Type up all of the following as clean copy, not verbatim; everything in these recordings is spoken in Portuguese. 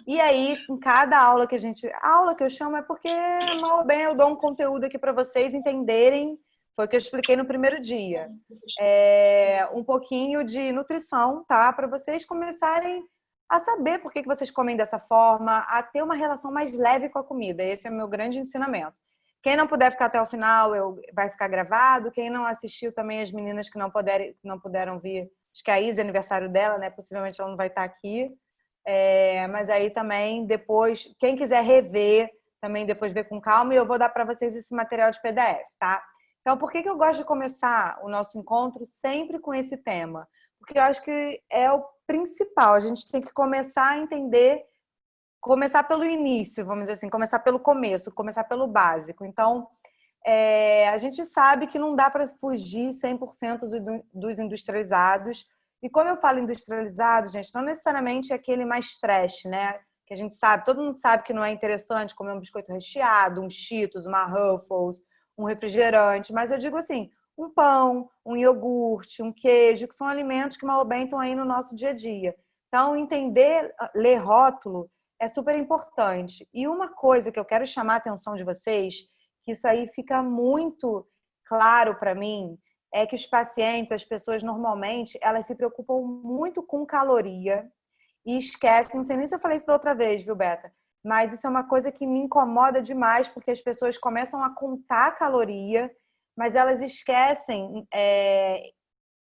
E aí, em cada aula que aula que eu chamo é porque, mal ou bem, eu dou um conteúdo aqui para vocês entenderem, foi o que eu expliquei no primeiro dia. Um pouquinho de nutrição, tá? Para vocês começarem a saber por que vocês comem dessa forma, a ter uma relação mais leve com a comida. Esse é o meu grande ensinamento. Quem não puder ficar até o final, vai ficar gravado. Quem não assistiu também, as meninas que não puderam vir, acho que a Isa é aniversário dela, né? Possivelmente ela não vai estar aqui. Mas aí também, depois, quem quiser rever, também depois ver com calma, e eu vou dar para vocês esse material de PDF, tá? Então, por que eu gosto de começar o nosso encontro sempre com esse tema? Porque eu acho que é o principal. A gente tem que começar a entender, começar pelo início, vamos dizer assim, começar pelo começo, começar pelo básico. Então, a gente sabe que não dá para fugir 100% dos industrializados. E quando eu falo industrializado, gente, não necessariamente é aquele mais trash, né? Que a gente sabe, todo mundo sabe que não é interessante comer um biscoito recheado, um Cheetos, uma Ruffles, um refrigerante, mas eu digo assim, um pão, um iogurte, um queijo, que são alimentos que mal ou bem estão aí no nosso dia a dia. Então, entender, ler rótulo é super importante. E uma coisa que eu quero chamar a atenção de vocês, que isso aí fica muito claro para mim, é que os pacientes, as pessoas normalmente, elas se preocupam muito com caloria e esquecem, não sei nem se eu falei isso da outra vez, viu, Beta? Mas isso é uma coisa que me incomoda demais, porque as pessoas começam a contar a caloria, mas elas esquecem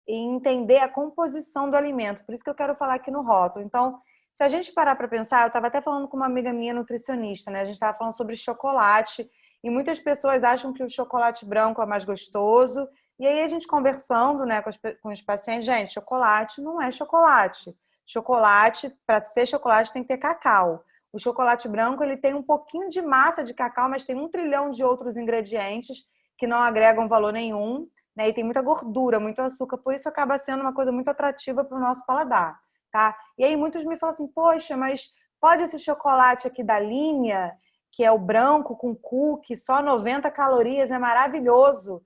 em entender a composição do alimento. Por isso que eu quero falar aqui no rótulo. Então, se a gente parar para pensar, eu estava até falando com uma amiga minha nutricionista, né? A gente estava falando sobre chocolate, e muitas pessoas acham que o chocolate branco é mais gostoso. E aí a gente conversando, né, com os pacientes, gente, chocolate não é chocolate. Chocolate, para ser chocolate, tem que ter cacau. O chocolate branco, ele tem um pouquinho de massa de cacau, mas tem 1 trilhão de outros ingredientes que não agregam valor nenhum, né? E tem muita gordura, muito açúcar, por isso acaba sendo uma coisa muito atrativa para o nosso paladar, tá? E aí muitos me falam assim, poxa, mas pode esse chocolate aqui da linha, que é o branco com cookie, só 90 calorias, é maravilhoso.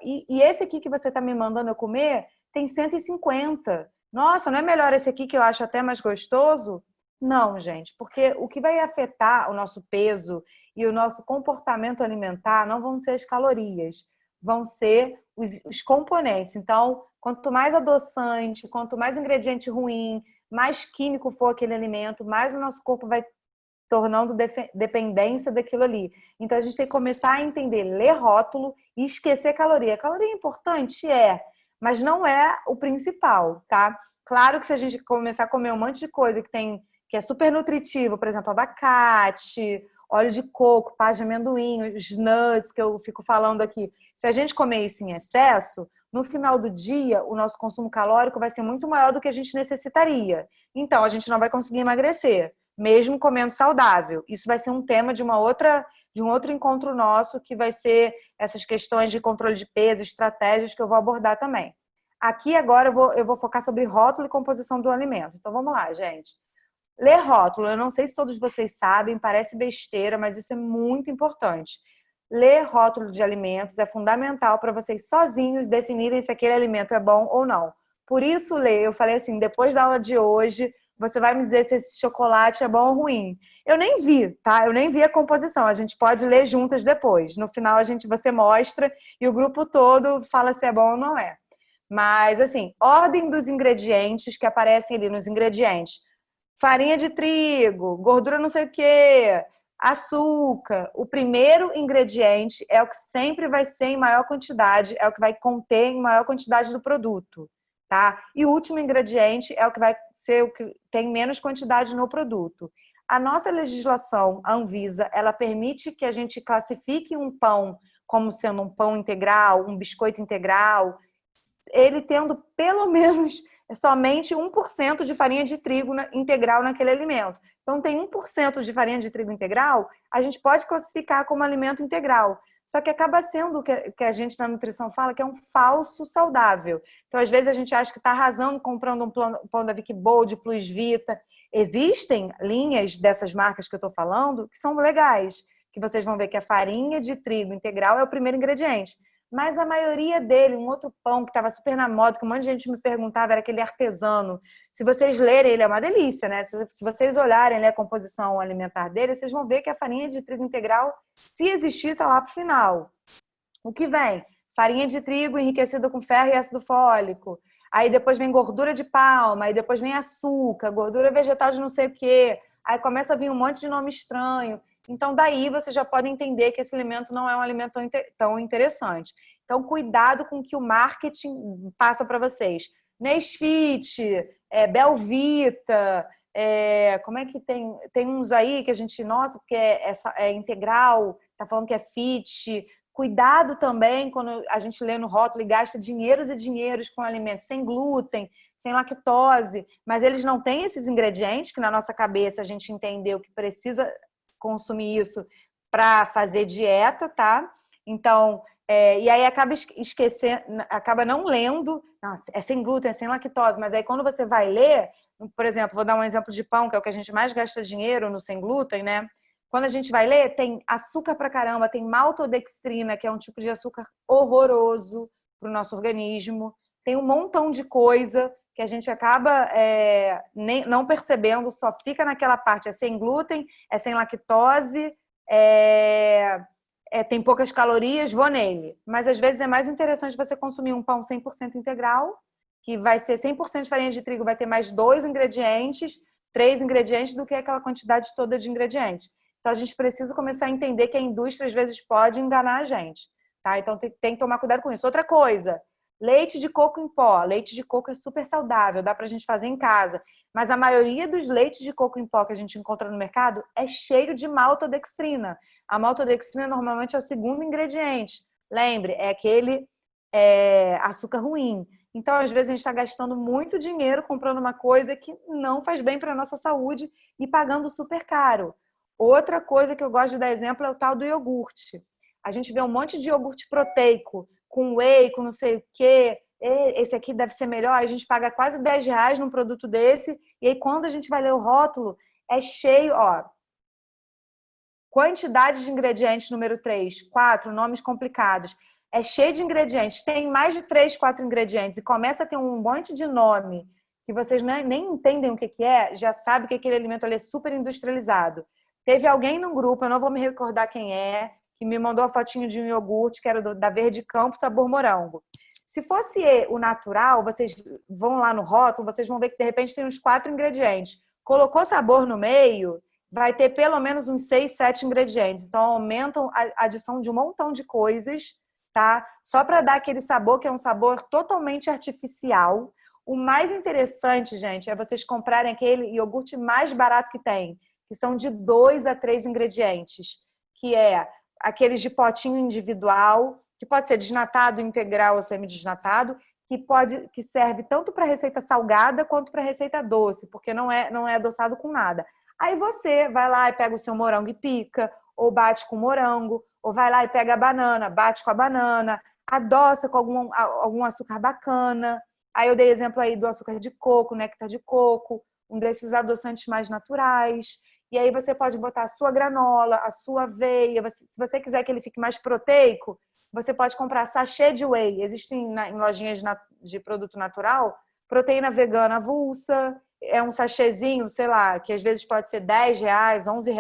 E esse aqui que você está me mandando eu comer tem 150. Nossa, não é melhor esse aqui que eu acho até mais gostoso? Não, gente, porque o que vai afetar o nosso peso e o nosso comportamento alimentar não vão ser as calorias, vão ser os componentes. Então, quanto mais adoçante, quanto mais ingrediente ruim, mais químico for aquele alimento, mais o nosso corpo vai tornando dependência daquilo ali. Então, a gente tem que começar a entender, ler rótulo e esquecer caloria. Caloria é importante? É, mas não é o principal, tá? Claro que se a gente começar a comer um monte de coisa que é super nutritivo, por exemplo, abacate, óleo de coco, pá de amendoim, os nuts que eu fico falando aqui. Se a gente comer isso em excesso, no final do dia, o nosso consumo calórico vai ser muito maior do que a gente necessitaria. Então, a gente não vai conseguir emagrecer, mesmo comendo saudável. Isso vai ser um tema de um outro encontro nosso, que vai ser essas questões de controle de peso, estratégias que eu vou abordar também. Aqui agora eu vou focar sobre rótulo e composição do alimento. Então vamos lá, gente. Ler rótulo, eu não sei se todos vocês sabem, parece besteira, mas isso é muito importante. Ler rótulo de alimentos é fundamental para vocês sozinhos definirem se aquele alimento é bom ou não. Por isso, eu falei assim, depois da aula de hoje, você vai me dizer se esse chocolate é bom ou ruim. Eu nem vi, tá? Eu nem vi a composição. A gente pode ler juntas depois. No final, você mostra e o grupo todo fala se é bom ou não é. Mas, assim, ordem dos ingredientes que aparecem ali nos ingredientes. Farinha de trigo, gordura não sei o quê, açúcar. O primeiro ingrediente é o que sempre vai ser em maior quantidade, é o que vai conter em maior quantidade do produto, tá? E o último ingrediente é o que vai ser o que tem menos quantidade no produto. A nossa legislação, a Anvisa, ela permite que a gente classifique um pão como sendo um pão integral, um biscoito integral, ele tendo pelo menos somente 1% de farinha de trigo integral naquele alimento. Então, tem 1% de farinha de trigo integral, a gente pode classificar como alimento integral. Só que acaba sendo o que a gente na nutrição fala, que é um falso saudável. Então, às vezes, a gente acha que está arrasando comprando um pão da Vic Bold, Plus Vita. Existem linhas dessas marcas que eu estou falando que são legais, que vocês vão ver que a farinha de trigo integral é o primeiro ingrediente. Mas a maioria dele, um outro pão que estava super na moda, que um monte de gente me perguntava, era aquele artesano. Se vocês lerem, ele é uma delícia, né? Se vocês olharem, né, a composição alimentar dele, vocês vão ver que a farinha de trigo integral, se existir, está lá para o final. O que vem? Farinha de trigo enriquecida com ferro e ácido fólico. Aí depois vem gordura de palma, aí depois vem açúcar, gordura vegetal de não sei o quê. Aí começa a vir um monte de nome estranho. Então, daí você já pode entender que esse alimento não é um alimento tão interessante. Então, cuidado com o que o marketing passa para vocês. Nesfit, Belvita, como é que tem uns aí que a gente, nossa, porque é integral, tá falando que é fit. Cuidado também quando a gente lê no rótulo e gasta dinheiros e dinheiros com alimentos sem glúten, sem lactose, mas eles não têm esses ingredientes que na nossa cabeça a gente entendeu que precisa consumir isso para fazer dieta, tá? Então, e aí acaba esquecendo, acaba não lendo, nossa, é sem glúten, é sem lactose, mas aí quando você vai ler, por exemplo, vou dar um exemplo de pão, que é o que a gente mais gasta dinheiro no sem glúten, né? Quando a gente vai ler, tem açúcar pra caramba, tem maltodextrina, que é um tipo de açúcar horroroso para o nosso organismo. Tem um montão de coisa que a gente acaba não percebendo, só fica naquela parte. É sem glúten, é sem lactose, tem poucas calorias, vou nele. Mas às vezes é mais interessante você consumir um pão 100% integral, que vai ser 100% de farinha de trigo, vai ter mais 2 ingredientes, 3 ingredientes, do que aquela quantidade toda de ingredientes. Então, a gente precisa começar a entender que a indústria, às vezes, pode enganar a gente. Tá? Então, tem que tomar cuidado com isso. Outra coisa, leite de coco em pó. Leite de coco é super saudável, dá pra gente fazer em casa. Mas a maioria dos leites de coco em pó que a gente encontra no mercado é cheio de maltodextrina. A maltodextrina, normalmente, é o segundo ingrediente. Lembre, é aquele açúcar ruim. Então, às vezes, a gente está gastando muito dinheiro comprando uma coisa que não faz bem para a nossa saúde e pagando super caro. Outra coisa que eu gosto de dar exemplo é o tal do iogurte. A gente vê um monte de iogurte proteico, com whey, com não sei o quê. Esse aqui deve ser melhor. A gente paga quase R$ 10 num produto desse. E aí, quando a gente vai ler o rótulo, é cheio, ó. Quantidade de ingredientes, número 3, 4, nomes complicados. É cheio de ingredientes. Tem mais de 3, 4 ingredientes. E começa a ter um monte de nome que vocês nem entendem o que é, já sabe que aquele alimento ali é super industrializado. Teve alguém no grupo, eu não vou me recordar quem que me mandou a fotinho de um iogurte que era da Verde Campo, sabor morango. Se fosse o natural, vocês vão lá no rótulo, vocês vão ver que de repente tem uns 4 ingredientes. Colocou sabor no meio, vai ter pelo menos uns 6, 7 ingredientes. Então, aumentam a adição de um montão de coisas, tá? Só para dar aquele sabor que é um sabor totalmente artificial. O mais interessante, gente, é vocês comprarem aquele iogurte mais barato que tem, que são de 2 a 3 ingredientes, que é aqueles de potinho individual, que pode ser desnatado, integral ou semidesnatado, que serve tanto para receita salgada quanto para receita doce, porque não é adoçado com nada. Aí você vai lá e pega o seu morango e pica, ou bate com morango, ou vai lá e pega a banana, bate com a banana, adoça com algum açúcar bacana. Aí eu dei exemplo aí do açúcar de coco, néctar de coco, um desses adoçantes mais naturais. E aí você pode botar a sua granola, a sua aveia. Se você quiser que ele fique mais proteico, você pode comprar sachê de whey. Existem em lojinhas de produto natural, proteína vegana avulsa, é um sachêzinho, sei lá, que às vezes pode ser R$ 10, R$ 11,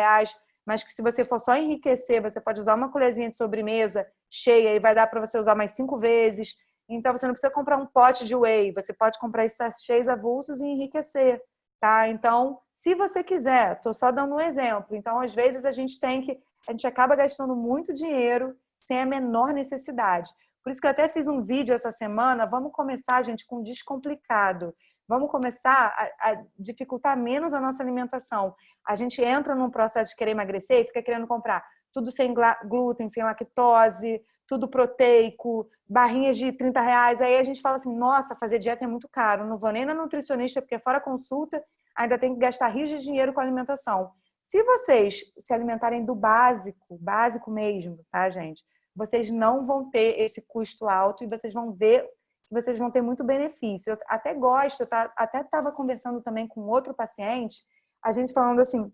mas que se você for só enriquecer, você pode usar uma colherzinha de sobremesa cheia e vai dar para você usar mais 5 vezes. Então, você não precisa comprar um pote de whey, você pode comprar esses sachês avulsos e enriquecer, tá? Então, se você quiser, estou só dando um exemplo. Então, às vezes, a gente acaba gastando muito dinheiro sem a menor necessidade. Por isso que eu até fiz um vídeo essa semana, vamos começar, gente, com descomplicado. Vamos começar a dificultar menos a nossa alimentação. A gente entra num processo de querer emagrecer e fica querendo comprar tudo sem glúten, sem lactose, tudo proteico, barrinhas de R$ 30. Aí a gente fala assim, nossa, fazer dieta é muito caro, não vou nem na nutricionista porque fora consulta, ainda tem que gastar rios de dinheiro com alimentação. Se vocês se alimentarem do básico, básico mesmo, tá, gente? Vocês não vão ter esse custo alto e vocês vão ver que vocês vão ter muito benefício. Eu até gosto, até estava conversando também com outro paciente, a gente falando assim,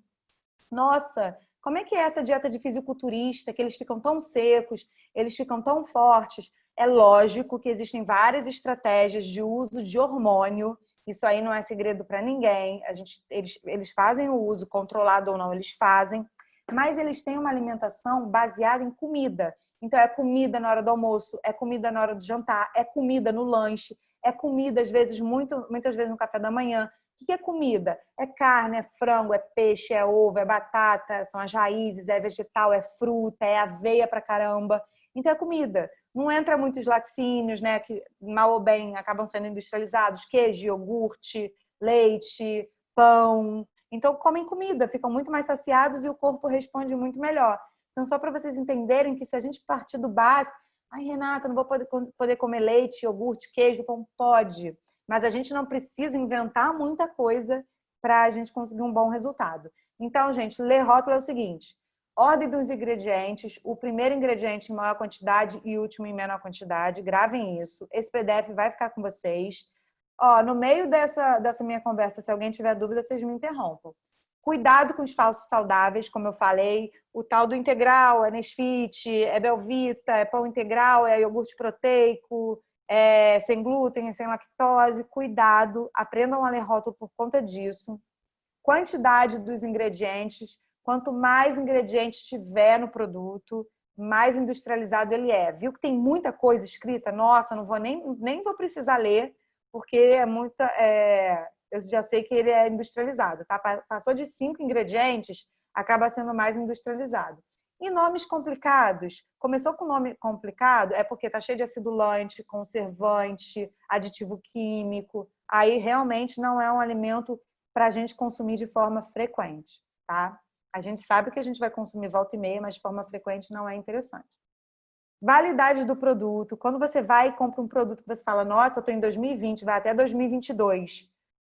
nossa, como é que é essa dieta de fisiculturista, que eles ficam tão secos, eles ficam tão fortes? É lógico que existem várias estratégias de uso de hormônio. Isso aí não é segredo para ninguém. Eles fazem o uso, controlado ou não, eles fazem. Mas eles têm uma alimentação baseada em comida. Então, é comida na hora do almoço, é comida na hora do jantar, é comida no lanche, é comida, às vezes, muitas vezes no café da manhã. O que é comida? É carne, é frango, é peixe, é ovo, é batata, são as raízes, é vegetal, é fruta, é aveia pra caramba. Então, é comida. Não entra muitos laticínios, né, que mal ou bem acabam sendo industrializados, queijo, iogurte, leite, pão. Então, comem comida, ficam muito mais saciados e o corpo responde muito melhor. Então, só para vocês entenderem que se a gente partir do básico, ai, Renata, não vou poder comer leite, iogurte, queijo, pão, pode. Mas a gente não precisa inventar muita coisa para a gente conseguir um bom resultado. Então, gente, ler rótulo é o seguinte: ordem dos ingredientes, o primeiro ingrediente em maior quantidade e o último em menor quantidade. Gravem isso. Esse PDF vai ficar com vocês. Ó, no meio dessa minha conversa, se alguém tiver dúvida, vocês me interrompam. Cuidado com os falsos saudáveis, como eu falei. O tal do integral, é Nesfit, é Belvita, é pão integral, é iogurte proteico, é sem glúten, é sem lactose. Cuidado, aprendam a ler rótulo por conta disso. Quantidade dos ingredientes. Quanto mais ingredientes tiver no produto, mais industrializado ele é. Viu que tem muita coisa escrita? Nossa, não vou nem vou precisar ler, porque é muita. Eu já sei que ele é industrializado, tá? Passou de 5 ingredientes, acaba sendo mais industrializado. E nomes complicados? Começou com nome complicado, é porque tá cheio de acidulante, conservante, aditivo químico. Aí realmente não é um alimento para a gente consumir de forma frequente, tá? A gente sabe que a gente vai consumir volta e meia, mas de forma frequente não é interessante. Validade do produto. Quando você vai e compra um produto que você fala, nossa, eu estou em 2020, vai até 2022.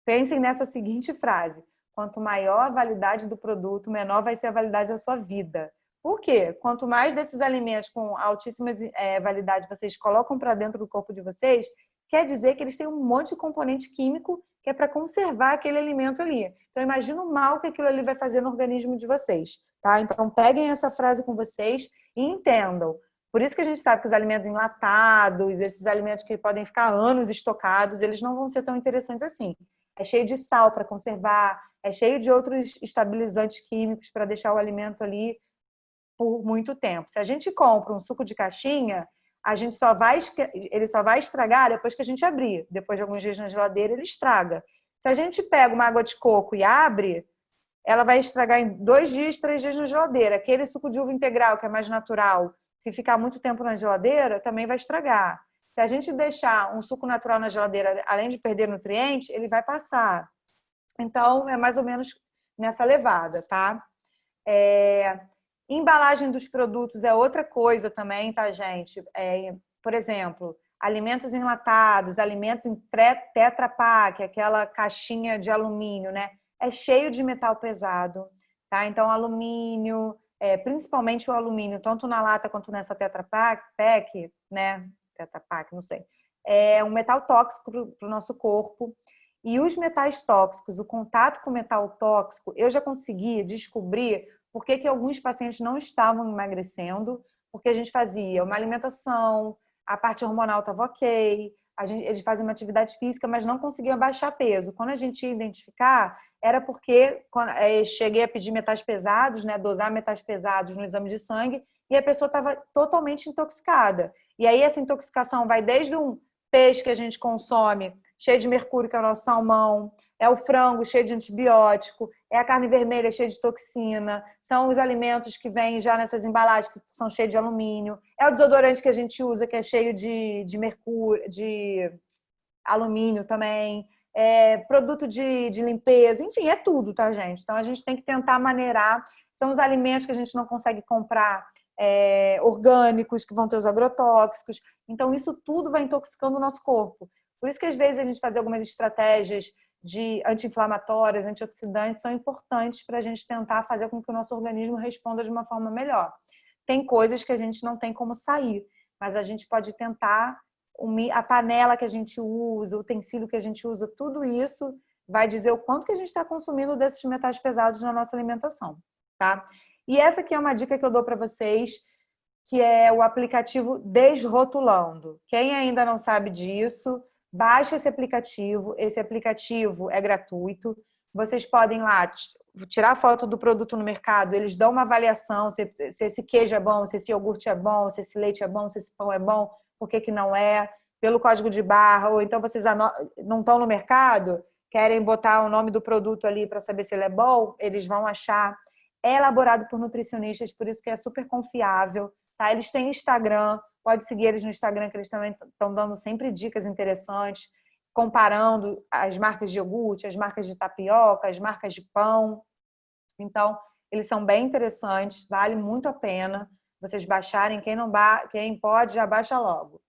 Pensem nessa seguinte frase: quanto maior a validade do produto, menor vai ser a validade da sua vida. Por quê? Quanto mais desses alimentos com altíssima validade vocês colocam para dentro do corpo de vocês, quer dizer que eles têm um monte de componente químico que é para conservar aquele alimento ali. Então, imagina o mal que aquilo ali vai fazer no organismo de vocês, tá? Então, peguem essa frase com vocês e entendam. Por isso que a gente sabe que os alimentos enlatados, esses alimentos que podem ficar anos estocados, eles não vão ser tão interessantes assim. É cheio de sal para conservar, é cheio de outros estabilizantes químicos para deixar o alimento ali por muito tempo. Se a gente compra um suco de caixinha, ele só vai estragar depois que a gente abrir. Depois de alguns dias na geladeira, ele estraga. Se a gente pega uma água de coco e abre, ela vai estragar em 2 dias, 3 dias na geladeira. Aquele suco de uva integral, que é mais natural, se ficar muito tempo na geladeira, também vai estragar. Se a gente deixar um suco natural na geladeira, além de perder nutrientes, ele vai passar. Então, é mais ou menos nessa levada, tá? Embalagem dos produtos é outra coisa também, tá, gente? Por exemplo, alimentos enlatados, alimentos em Tetra Pak, aquela caixinha de alumínio, né? É cheio de metal pesado, tá? Então, alumínio, principalmente o alumínio, tanto na lata quanto nessa Tetra Pak, né? Tetra Pak, não sei. É um metal tóxico para o nosso corpo. E os metais tóxicos, o contato com metal tóxico, eu já consegui descobrir por que alguns pacientes não estavam emagrecendo, porque a gente fazia uma alimentação, a parte hormonal estava ok, eles faziam uma atividade física, mas não conseguiam baixar peso. Quando a gente ia identificar, era porque cheguei a pedir metais pesados, né, dosar metais pesados no exame de sangue, e a pessoa estava totalmente intoxicada. E aí essa intoxicação vai desde um peixe que a gente consome, cheio de mercúrio, que é o nosso salmão, é o frango cheio de antibiótico, é a carne vermelha cheia de toxina, são os alimentos que vêm já nessas embalagens que são cheios de alumínio, é o desodorante que a gente usa que é cheio de mercúrio, de alumínio também, produto de limpeza, enfim, é tudo, tá, gente? Então a gente tem que tentar maneirar, são os alimentos que a gente não consegue comprar orgânicos, que vão ter os agrotóxicos, então isso tudo vai intoxicando o nosso corpo. Por isso que às vezes a gente fazer algumas estratégias de anti-inflamatórias, antioxidantes, são importantes para a gente tentar fazer com que o nosso organismo responda de uma forma melhor. Tem coisas que a gente não tem como sair, mas a gente pode tentar, a panela que a gente usa, o utensílio que a gente usa, tudo isso vai dizer o quanto que a gente está consumindo desses metais pesados na nossa alimentação, tá? E essa aqui é uma dica que eu dou para vocês, que é o aplicativo Desrotulando. Quem ainda não sabe disso, baixe esse aplicativo. Esse aplicativo é gratuito. Vocês podem lá tirar foto do produto no mercado, eles dão uma avaliação se esse queijo é bom, se esse iogurte é bom, se esse leite é bom, se esse pão é bom, por que que não é, pelo código de barra, ou então vocês não estão no mercado, querem botar o nome do produto ali para saber se ele é bom, eles vão achar. É elaborado por nutricionistas, por isso que é super confiável. Tá? Eles têm Instagram, pode seguir eles no Instagram, que eles também estão dando sempre dicas interessantes, comparando as marcas de iogurte, as marcas de tapioca, as marcas de pão. Então, eles são bem interessantes, vale muito a pena vocês baixarem. Quem pode, já baixa logo.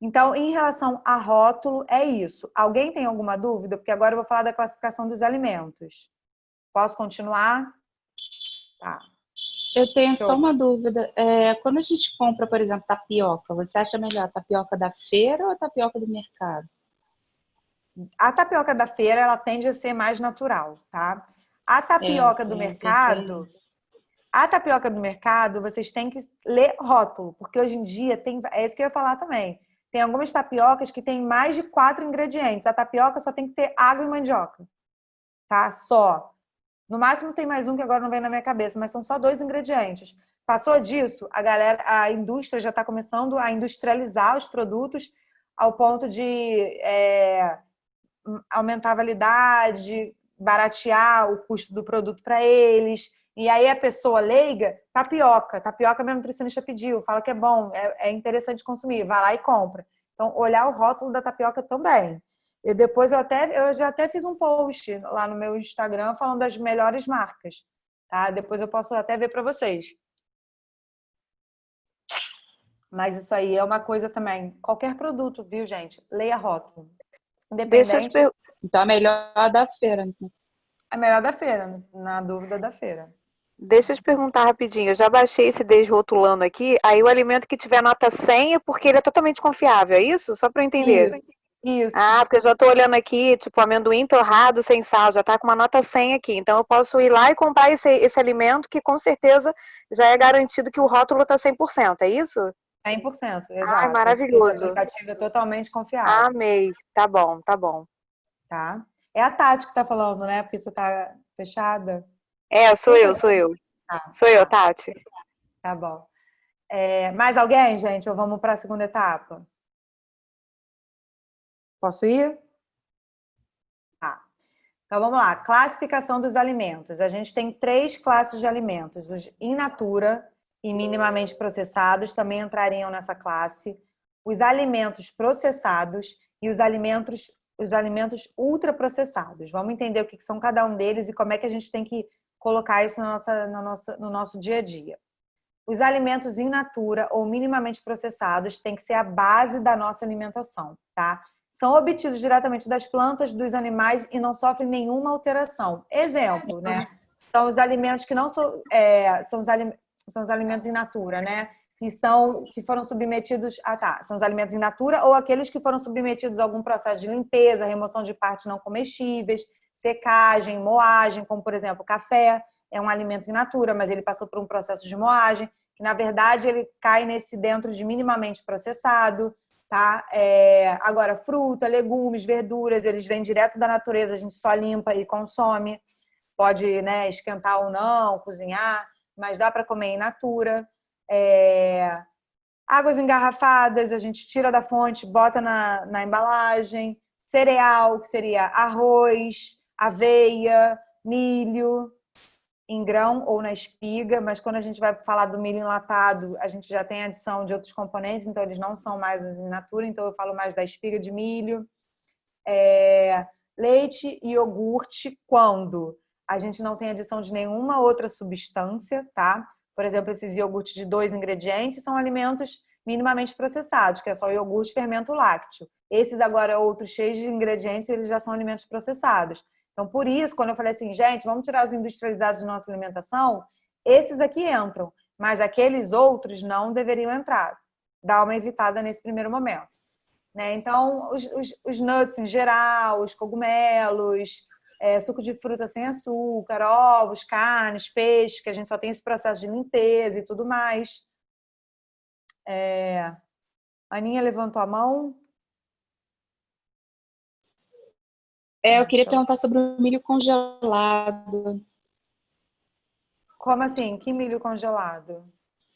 Então, em relação a rótulo, é isso. Alguém tem alguma dúvida? Porque agora eu vou falar da classificação dos alimentos. Posso continuar? Tá. Eu tenho Show. só uma dúvida. Quando a gente compra, por exemplo, tapioca, você acha melhor a tapioca da feira ou a tapioca do mercado? A tapioca da feira, ela tende a ser mais natural, tá? A tapioca do mercado, vocês têm que ler rótulo, porque hoje em dia é isso que eu ia falar também. Tem algumas tapiocas que tem mais de 4 ingredientes. A tapioca só tem que ter água e mandioca, tá? Só. No máximo tem mais um que agora não vem na minha cabeça, mas são só 2 ingredientes. Passou disso, a indústria já está começando a industrializar os produtos ao ponto de aumentar a validade, baratear o custo do produto para eles. E aí a pessoa leiga, tapioca meu nutricionista pediu, fala que é bom, é interessante consumir, vai lá e compra. Então, olhar o rótulo da tapioca também. E depois eu já até fiz um post lá no meu Instagram falando das melhores marcas, tá? Depois eu posso até ver para vocês. Mas isso aí é uma coisa também. Qualquer produto, viu, gente? Leia rótulo. Independente. Então, a melhor da feira. Né? A melhor da feira, na dúvida da feira. Deixa eu te perguntar rapidinho. Eu já baixei esse Desrotulando aqui. Aí o alimento que tiver nota 100 é porque ele é totalmente confiável, é isso? Só para eu entender. Isso. Ah, porque eu já tô olhando aqui, tipo, amendoim torrado sem sal, já tá com uma nota 100 aqui. Então eu posso ir lá e comprar esse alimento que com certeza já é garantido que o rótulo tá 100%, é isso? 100%, exato. Ai, maravilhoso. Esse aplicativo é totalmente confiável. Amei. Tá bom, tá bom. Tá? É a Tati que tá falando, né? Porque você tá fechada. Sou eu. Tá, Sou eu, Tati. Tá bom. Mais alguém, gente? Ou vamos para a segunda etapa? Posso ir? Tá. Então, vamos lá. Classificação dos alimentos. A gente tem 3 classes de alimentos. Os in natura e minimamente processados também entrariam nessa classe. Os alimentos processados e os alimentos ultraprocessados. Vamos entender o que são cada um deles e como é que a gente tem que colocar isso no nosso dia a dia. Os alimentos in natura ou minimamente processados têm que ser a base da nossa alimentação, tá? São obtidos diretamente das plantas, dos animais e não sofrem nenhuma alteração. Exemplo, né? São os alimentos que não são os alimentos in natura, né? Que foram submetidos são os alimentos in natura ou aqueles que foram submetidos a algum processo de limpeza, remoção de partes não comestíveis, secagem, moagem, como por exemplo, o café é um alimento in natura, mas ele passou por um processo de moagem, que na verdade ele cai dentro de minimamente processado, tá? Agora, fruta, legumes, verduras, eles vêm direto da natureza, a gente só limpa e consome, pode, né, esquentar ou não, cozinhar, mas dá para comer in natura. Águas engarrafadas, a gente tira da fonte, bota na embalagem. Cereal, que seria arroz, aveia, milho, em grão ou na espiga, mas quando a gente vai falar do milho enlatado, a gente já tem adição de outros componentes, então eles não são mais os in natura, então eu falo mais da espiga de milho. Leite e iogurte, quando a gente não tem adição de nenhuma outra substância, tá? Por exemplo, esses iogurtes de 2 ingredientes são alimentos minimamente processados, que é só o iogurte e fermento lácteo. Esses agora, outros cheios de ingredientes, eles já são alimentos processados. Então, por isso, quando eu falei assim, gente, vamos tirar os industrializados da nossa alimentação, esses aqui entram, mas aqueles outros não deveriam entrar. Dá uma evitada nesse primeiro momento. Né? Então, os nuts em geral, os cogumelos, suco de fruta sem açúcar, ovos, carnes, peixes, que a gente só tem esse processo de limpeza e tudo mais. Aninha levantou a mão. Eu queria perguntar sobre o milho congelado. Como assim? Que milho congelado?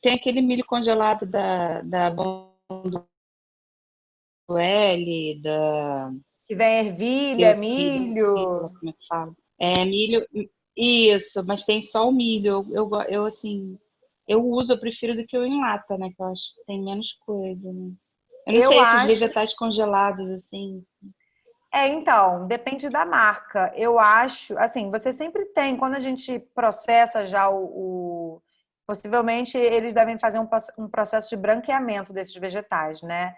Tem aquele milho congelado da Bonduelle, Que vem ervilha, Teocido, sei lá milho. como é que fala. É milho, isso, mas tem só o milho. Eu assim, eu prefiro do que o em lata, né? Que eu acho que tem menos coisa, né? Eu não Eu sei esses acho. vegetais congelados, assim. Então, depende da marca. Eu acho, assim, você sempre tem, quando a gente processa já possivelmente eles devem fazer um processo de branqueamento desses vegetais, né?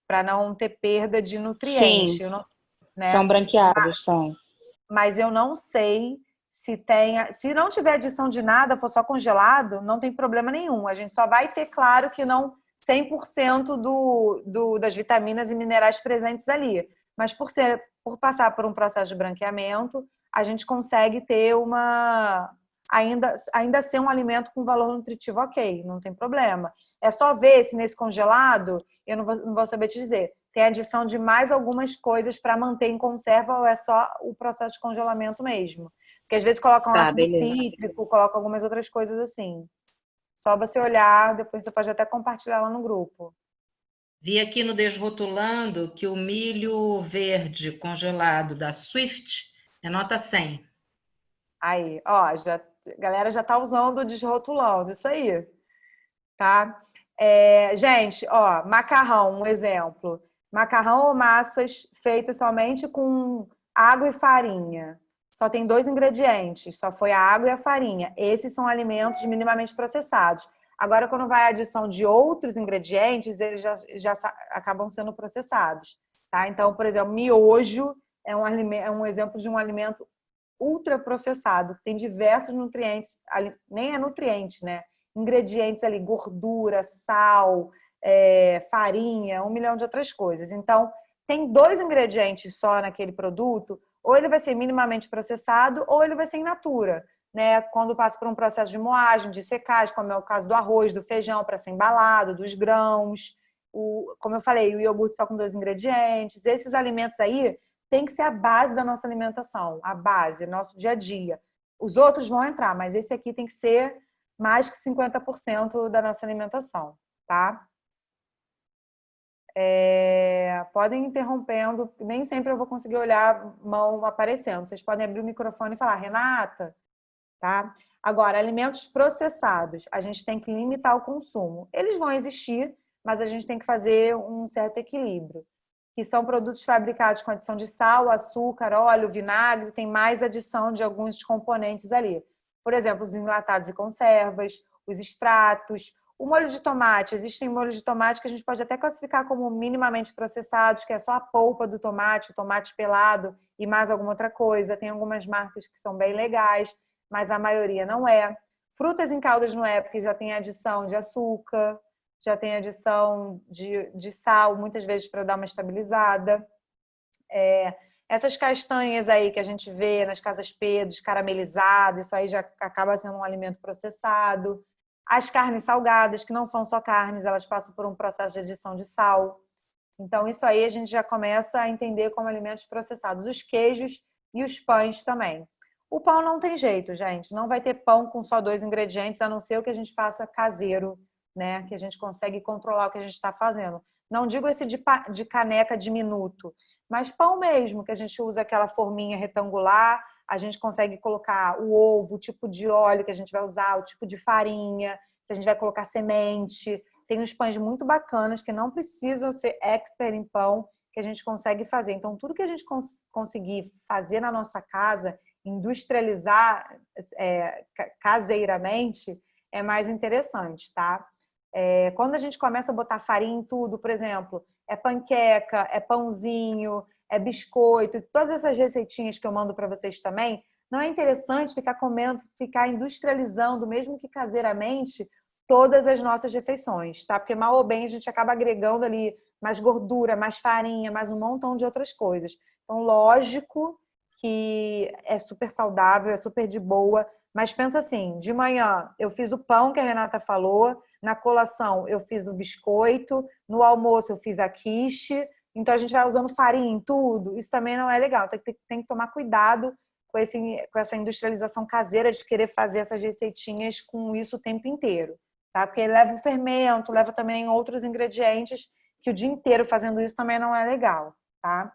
Para não ter perda de Sim, nutriente, são né? branqueados, são. Mas eu não sei se tem, se não tiver adição de nada, for só congelado, não tem problema nenhum. A gente só vai ter, claro, que não 100% das vitaminas e minerais presentes ali. Mas por passar por um processo de branqueamento, a gente consegue ter ainda ser um alimento com valor nutritivo ok, não tem problema. É só ver se nesse congelado, eu não vou saber te dizer, tem adição de mais algumas coisas para manter em conserva ou é só o processo de congelamento mesmo? Porque às vezes colocam Tá, ácido beleza. cítrico, colocam algumas outras coisas assim. Só você olhar, depois você pode até compartilhar lá no grupo. Vi aqui no Desrotulando que o milho verde congelado da Swift é nota 100. Aí, ó, a galera já tá usando o desrotulando, isso aí, tá? Gente, ó, macarrão, um exemplo. Macarrão ou massas feitas somente com água e farinha. Só tem 2 ingredientes, só foi a água e a farinha. Esses são alimentos minimamente processados. Agora, quando vai a adição de outros ingredientes, eles já acabam sendo processados, tá? Então, por exemplo, miojo é um exemplo de um alimento ultraprocessado, tem diversos nutrientes, nem é nutriente, né? Ingredientes ali, gordura, sal, farinha, 1 milhão de outras coisas. Então, tem 2 ingredientes só naquele produto, ou ele vai ser minimamente processado, ou ele vai ser in natura, né? Quando passa por um processo de moagem, de secagem, como é o caso do arroz, do feijão para ser embalado, dos grãos, como eu falei, o iogurte só com 2 ingredientes. Esses alimentos aí tem que ser a base da nossa alimentação, a base, nosso dia a dia. Os outros vão entrar, mas esse aqui tem que ser mais que 50% da nossa alimentação, tá? Podem ir interrompendo, nem sempre eu vou conseguir olhar a mão aparecendo. Vocês podem abrir o microfone e falar, Renata, tá? Agora, alimentos processados, a gente tem que limitar o consumo. Eles vão existir, mas a gente tem que fazer um certo equilíbrio. Que são produtos fabricados com adição de sal, açúcar, óleo, vinagre, tem mais adição de alguns componentes ali. Por exemplo, os enlatados e conservas, os extratos, o molho de tomate. Existem molhos de tomate que a gente pode até classificar como minimamente processados, que é só a polpa do tomate, o tomate pelado e mais alguma outra coisa. Tem algumas marcas que são bem legais, mas a maioria não é. Frutas em caldas não é, porque já tem adição de açúcar, já tem adição de sal, muitas vezes para dar uma estabilizada. Essas castanhas aí que a gente vê nas casas Pedro, caramelizadas, isso aí já acaba sendo um alimento processado. As carnes salgadas, que não são só carnes, elas passam por um processo de adição de sal. Então, isso aí a gente já começa a entender como alimentos processados. Os queijos e os pães também. O pão não tem jeito, gente. Não vai ter pão com só 2 ingredientes, a não ser o que a gente faça caseiro, né? Que a gente consegue controlar o que a gente está fazendo. Não digo esse de caneca diminuto, mas pão mesmo, que a gente usa aquela forminha retangular, a gente consegue colocar o ovo, o tipo de óleo que a gente vai usar, o tipo de farinha, se a gente vai colocar semente. Tem uns pães muito bacanas que não precisam ser expert em pão, que a gente consegue fazer. Então, tudo que a gente conseguir fazer na nossa casa, industrializar caseiramente, é mais interessante, tá? Quando a gente começa a botar farinha em tudo, por exemplo, é panqueca, é pãozinho, é biscoito, todas essas receitinhas que eu mando para vocês também, não é interessante ficar comendo, ficar industrializando, mesmo que caseiramente, todas as nossas refeições, tá? Porque mal ou bem a gente acaba agregando ali mais gordura, mais farinha, mais um montão de outras coisas. Então, lógico que é super saudável, é super de boa. Mas pensa assim, de manhã eu fiz o pão que a Renata falou, na colação eu fiz o biscoito, no almoço eu fiz a quiche, então a gente vai usando farinha em tudo, isso também não é legal. Tem que tomar cuidado com essa industrialização caseira de querer fazer essas receitinhas com isso o tempo inteiro, tá? Porque leva o fermento, leva também outros ingredientes que o dia inteiro fazendo isso também não é legal, tá?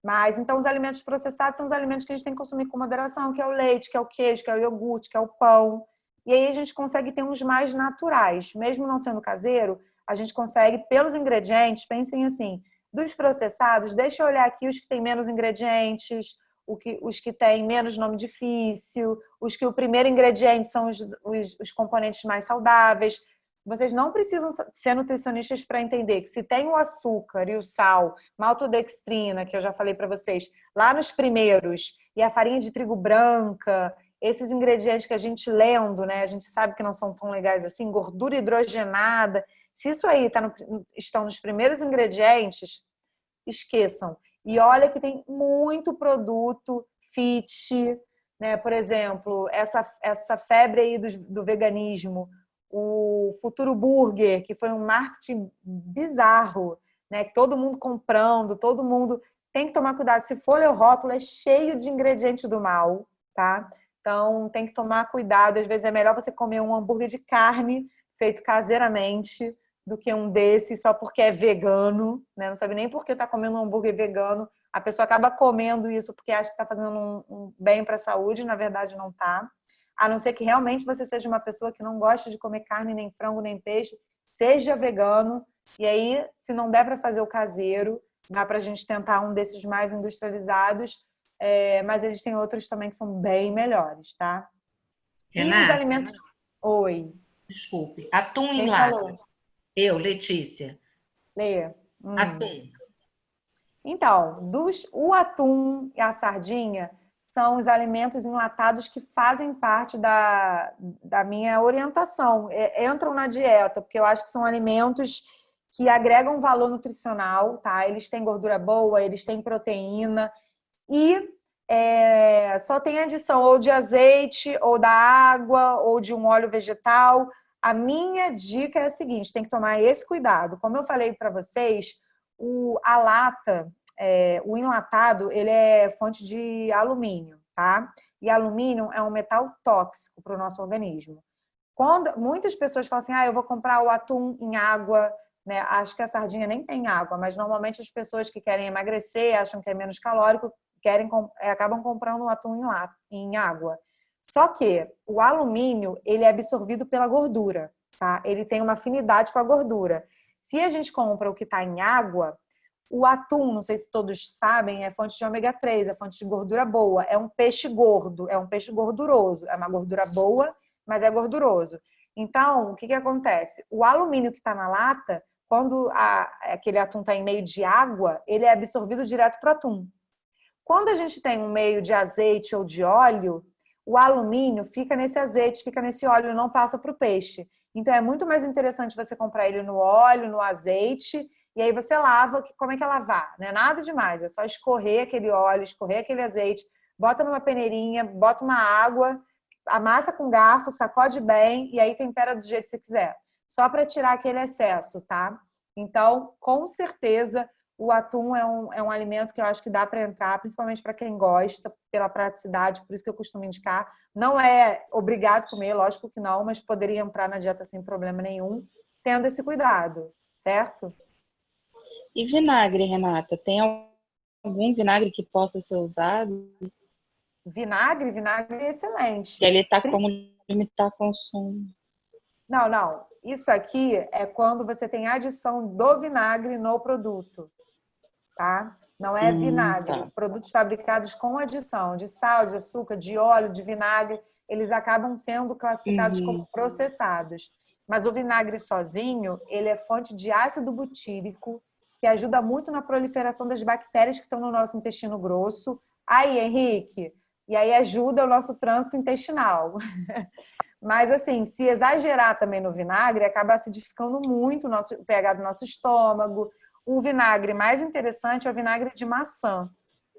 Mas, então, os alimentos processados são os alimentos que a gente tem que consumir com moderação, que é o leite, que é o queijo, que é o iogurte, que é o pão. E aí a gente consegue ter uns mais naturais. Mesmo não sendo caseiro, a gente consegue, pelos ingredientes, pensem assim, dos processados, deixa eu olhar aqui os que têm menos ingredientes, os que têm menos nome difícil, os que o primeiro ingrediente são os componentes mais saudáveis. Vocês não precisam ser nutricionistas para entender que se tem o açúcar e o sal, maltodextrina, que eu já falei para vocês, lá nos primeiros, e a farinha de trigo branca, esses ingredientes que a gente lendo, né, a gente sabe que não são tão legais assim, gordura hidrogenada, se isso aí estão nos primeiros ingredientes, esqueçam. E olha que tem muito produto fit, né? Por exemplo, essa febre aí do veganismo, o Futuro Burger, que foi um marketing bizarro, né? Todo mundo comprando, todo mundo tem que tomar cuidado. Se for ler o rótulo, é cheio de ingredientes do mal, tá? Então tem que tomar cuidado. Às vezes é melhor você comer um hambúrguer de carne feito caseiramente do que um desse só porque é vegano, né? Não sabe nem por que está comendo um hambúrguer vegano. A pessoa acaba comendo isso porque acha que está fazendo um bem para a saúde, na verdade não está. A não ser que realmente você seja uma pessoa que não gosta de comer carne, nem frango, nem peixe, seja vegano. E aí, se não der para fazer o caseiro, dá para a gente tentar um desses mais industrializados, mas existem outros também que são bem melhores, tá? Renata, e os alimentos... Oi. Desculpe. Atum em Quem lata. falou? Eu, Letícia. Lê. Atum. Então, o atum e a sardinha são os alimentos enlatados que fazem parte da minha orientação. Entram na dieta, porque eu acho que são alimentos que agregam valor nutricional, tá? Eles têm gordura boa, eles têm proteína e só tem adição ou de azeite, ou da água, ou de um óleo vegetal. A minha dica é a seguinte, tem que tomar esse cuidado. Como eu falei para vocês, a lata, o enlatado, ele é fonte de alumínio, tá? E alumínio é um metal tóxico para o nosso organismo. Quando muitas pessoas falam assim, eu vou comprar o atum em água, né? Acho que a sardinha nem tem água, mas normalmente as pessoas que querem emagrecer, acham que é menos calórico, acabam comprando o atum em água. Só que o alumínio, ele é absorvido pela gordura, tá? Ele tem uma afinidade com a gordura. Se a gente compra o que está em água, o atum, não sei se todos sabem, é fonte de ômega 3, é fonte de gordura boa, é um peixe gordo, é um peixe gorduroso, é uma gordura boa, mas é gorduroso. Então, o que acontece? O alumínio que está na lata, quando aquele atum está em meio de água, ele é absorvido direto para o atum. Quando a gente tem um meio de azeite ou de óleo, o alumínio fica nesse azeite, fica nesse óleo, não passa para o peixe. Então, é muito mais interessante você comprar ele no óleo, no azeite, e aí você lava. Como é que é lavar? Não é nada demais, é só escorrer aquele óleo, escorrer aquele azeite, bota numa peneirinha, bota uma água, amassa com garfo, sacode bem, e aí tempera do jeito que você quiser. Só para tirar aquele excesso, tá? Então, com certeza, o atum é um alimento que eu acho que dá para entrar, principalmente para quem gosta, pela praticidade, por isso que eu costumo indicar. Não é obrigado a comer, lógico que não, mas poderia entrar na dieta sem problema nenhum, tendo esse cuidado, certo? E vinagre, Renata? Tem algum vinagre que possa ser usado? Vinagre é excelente. Que ele está como limitar consumo. Não. Isso aqui é quando você tem adição do vinagre no produto, tá? Não é vinagre. Tá. Produtos fabricados com adição de sal, de açúcar, de óleo, de vinagre, eles acabam sendo classificados como processados. Mas o vinagre sozinho, ele é fonte de ácido butírico, que ajuda muito na proliferação das bactérias que estão no nosso intestino grosso. Aí, Henrique, e aí ajuda o nosso trânsito intestinal. Mas, assim, se exagerar também no vinagre, acaba acidificando muito o pH do nosso estômago. Um vinagre mais interessante é o vinagre de maçã.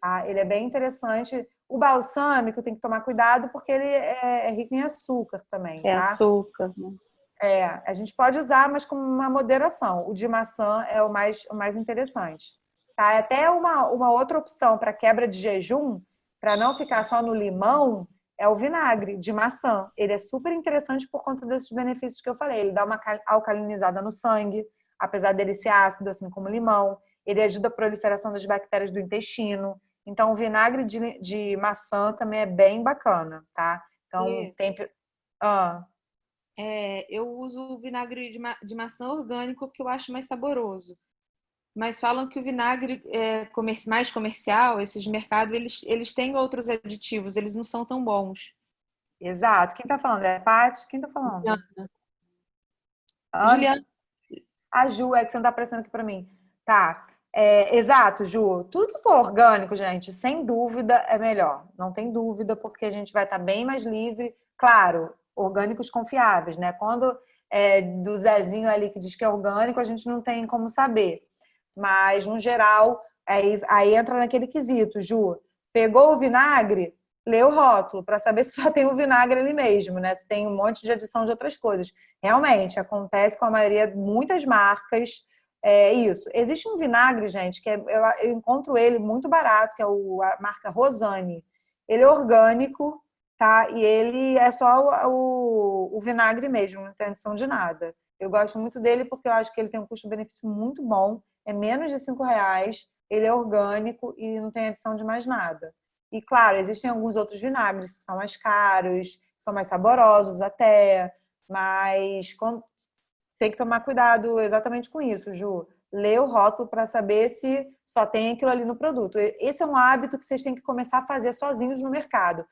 tá? Ele é bem interessante. O balsâmico tem que tomar cuidado porque ele é rico em açúcar também, É tá? açúcar, né? A gente pode usar, mas com uma moderação. O de maçã é o mais interessante. Tá? Até uma outra opção para quebra de jejum, para não ficar só no limão, é o vinagre de maçã. Ele é super interessante por conta desses benefícios que eu falei. Ele dá uma alcalinizada no sangue, apesar dele ser ácido, assim como o limão. Ele ajuda a proliferação das bactérias do intestino. Então, o vinagre de maçã também é bem bacana, tá? Então, tem... Eu uso o vinagre de maçã orgânico que eu acho mais saboroso. Mas falam que o vinagre mais comercial, esses de mercado, eles têm outros aditivos, eles não são tão bons. Exato. Quem tá falando? É a Paty? Quem tá falando? Juliana. Ana? Juliana. A Ju, é que você não tá aparecendo aqui pra mim. Tá. Exato, Ju. Tudo que for orgânico, gente, sem dúvida é melhor. Não tem dúvida, porque a gente vai estar bem mais livre. Claro, orgânicos confiáveis, né? Quando é do Zezinho ali que diz que é orgânico, a gente não tem como saber. Mas, no geral, aí entra naquele quesito, Ju. Pegou o vinagre, lê o rótulo, para saber se só tem o vinagre ali mesmo, né? Se tem um monte de adição de outras coisas. Realmente, acontece com a maioria, muitas marcas, isso. Existe um vinagre, gente, que eu encontro ele muito barato, que é a marca Rosane. Ele é orgânico, tá? E ele é só o vinagre mesmo, não tem adição de nada. Eu gosto muito dele porque eu acho que ele tem um custo-benefício muito bom. É menos de R$5, ele é orgânico e não tem adição de mais nada. E, claro, existem alguns outros vinagres que são mais caros, são mais saborosos até, mas tem que tomar cuidado exatamente com isso, Ju. Lê o rótulo para saber se só tem aquilo ali no produto. Esse é um hábito que vocês têm que começar a fazer sozinhos no mercado.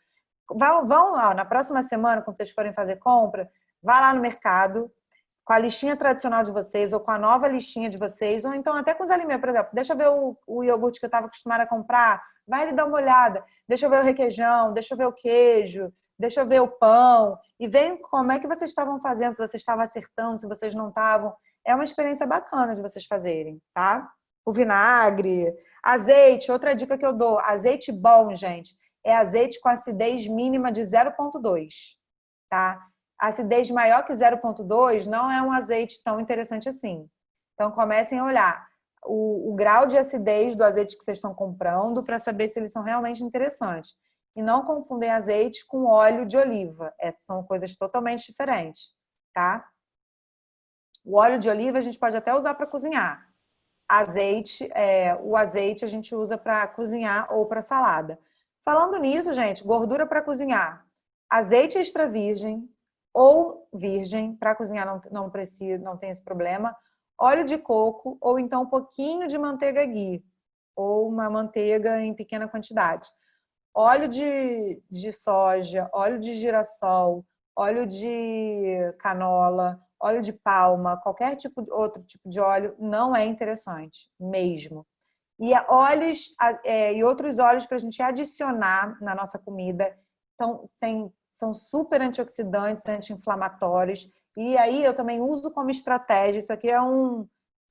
Vão lá, na próxima semana, quando vocês forem fazer compra, vá lá no mercado, com a listinha tradicional de vocês, ou com a nova listinha de vocês, ou então até com os alimentos, por exemplo, deixa eu ver o iogurte que eu estava acostumada a comprar, vai ali dar uma olhada, deixa eu ver o requeijão, deixa eu ver o queijo, deixa eu ver o pão, e vem como é que vocês estavam fazendo, se vocês estavam acertando, se vocês não estavam. É uma experiência bacana de vocês fazerem, tá? O vinagre, azeite, outra dica que eu dou, azeite bom, gente, é azeite com acidez mínima de 0,2, tá? Acidez maior que 0,2 não é um azeite tão interessante assim. Então, comecem a olhar o grau de acidez do azeite que vocês estão comprando para saber se eles são realmente interessantes. E não confundem azeite com óleo de oliva. São coisas totalmente diferentes, tá? O óleo de oliva a gente pode até usar para cozinhar. O azeite a gente usa para cozinhar ou para salada. Falando nisso, gente, gordura para cozinhar. Azeite extra virgem, ou virgem, para cozinhar não precisa, não tem esse problema. Óleo de coco, ou então um pouquinho de manteiga ghee, ou uma manteiga em pequena quantidade. Óleo de soja, óleo de girassol, óleo de canola, óleo de palma, qualquer outro tipo de óleo não é interessante, mesmo. E e outros óleos para a gente adicionar na nossa comida, então, são super antioxidantes, anti-inflamatórios. E aí eu também uso como estratégia, isso aqui é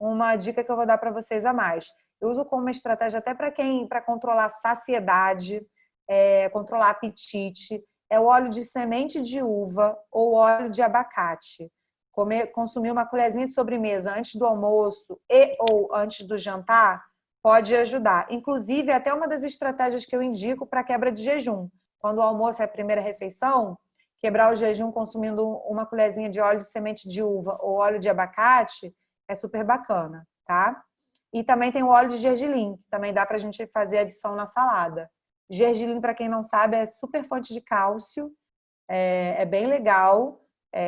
uma dica que eu vou dar para vocês a mais. Eu uso como estratégia até para controlar saciedade, controlar apetite, é o óleo de semente de uva ou óleo de abacate. Consumir uma colherzinha de sobremesa antes do almoço ou antes do jantar pode ajudar. Inclusive, até uma das estratégias que eu indico para quebra de jejum. Quando o almoço é a primeira refeição, quebrar o jejum consumindo uma colherzinha de óleo de semente de uva ou óleo de abacate é super bacana, tá? E também tem o óleo de gergelim, que também dá pra gente fazer adição na salada. Gergelim, para quem não sabe, é super fonte de cálcio, é bem legal.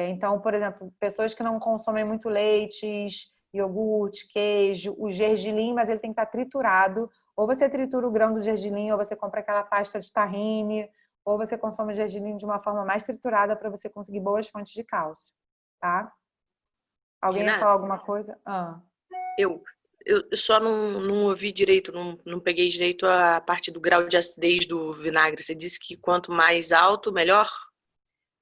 Então, por exemplo, pessoas que não consomem muito leites, iogurte, queijo, o gergelim, mas ele tem que estar triturado. Ou você tritura o grão do gergelim, ou você compra aquela pasta de tahine, ou você consome o gergelim de uma forma mais triturada para você conseguir boas fontes de cálcio, tá? Alguém ia falar alguma coisa? Eu só não ouvi direito, não peguei direito a parte do grau de acidez do vinagre. Você disse que quanto mais alto, melhor?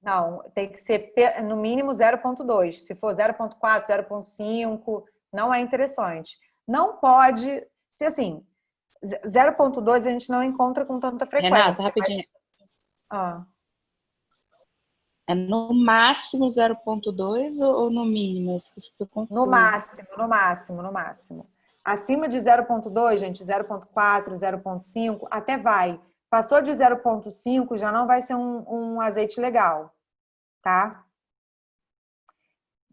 Não, tem que ser no mínimo 0,2. Se for 0,4, 0,5, não é interessante. Não pode, se assim, 0,2 a gente não encontra com tanta frequência. Renata, rapidinho. Ah. É no máximo 0,2 ou no mínimo? Isso que eu fico confusa. No máximo. Acima de 0,2, gente, 0,4, 0,5, até vai. Passou de 0,5, já não vai ser um azeite legal, tá?